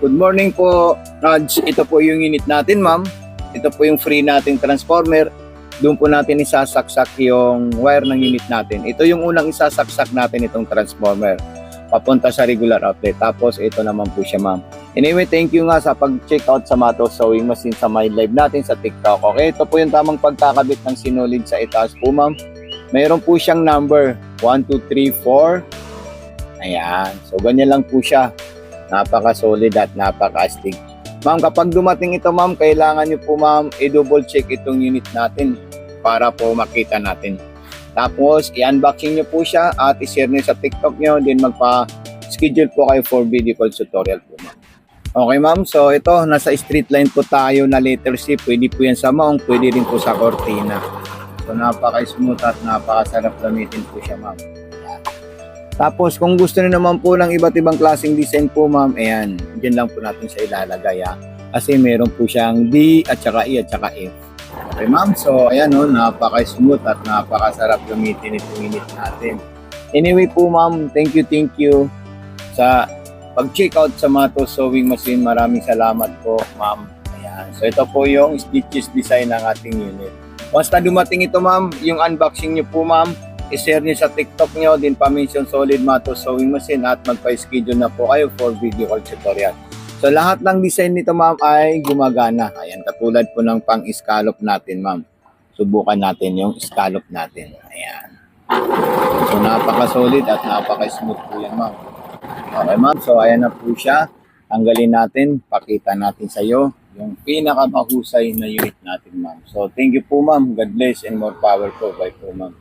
Good morning po, Raj. Ito po yung unit natin, ma'am. Ito po yung free nating transformer. Doon po natin isasaksak yung wire ng unit natin. Ito yung unang isasaksak natin itong transformer papunta sa regular outlet. Tapos ito naman po siya, ma'am. Anyway, thank you nga sa pag-check out sa Matos Sewing Machine sa my live natin sa TikTok. Okay, ito po yung tamang pagkakabit ng sinulid sa itaas po, ma'am. Mayroon po siyang number 1, 2, 3, 4. Ayan. So, ganyan lang po siya. Napaka-solid at napaka-astig. Ma'am, kapag dumating ito, ma'am, kailangan nyo po, ma'am, i-double check itong unit natin para po makita natin. Tapos, i-unboxing nyo po siya at i-share nyo sa TikTok nyo. Then, magpa-schedule po kayo for video call tutorial po, ma'am. Okay, ma'am. So, ito, nasa street line po tayo na letter C. Pwede po yan sa maong, pwede rin po sa cortina. So, napaka-smooth at napakasarap gamitin po siya, ma'am. Tapos, kung gusto niyo naman po ng iba't ibang klaseng design po, ma'am, ayan, dyan lang po natin siya ilalagay, ha. Kasi meron po siyang D at saka E at saka F. Okay, ma'am. So, ayan, no, napaka-smooth at napakasarap gamitin itong unit natin. Anyway po, ma'am, thank you sa pag-check out sa Matos Sewing Machine. Maraming salamat po, ma'am. Ayan. So, ito po yung stitches design ng ating unit. Once na dumating ito, ma'am, yung unboxing nyo po, ma'am, i-share nyo sa TikTok nyo, din pa-mention Solid Matos Sewing Machine at magpa-schedule na po kayo for video call tutorial. So lahat ng design nito, ma'am, ay gumagana. Ayan, katulad po ng pang-scallop natin, ma'am. Subukan natin yung scallop natin. Ayan. So napaka-solid at napaka-smooth po yan, ma'am. Okay, ma'am. So ayan na po siya. Tanggalin natin, pakita natin sa iyo yung pinakamahusay na unit natin, ma'am. So thank you po, ma'am. God bless and more power po. Bye po, ma'am.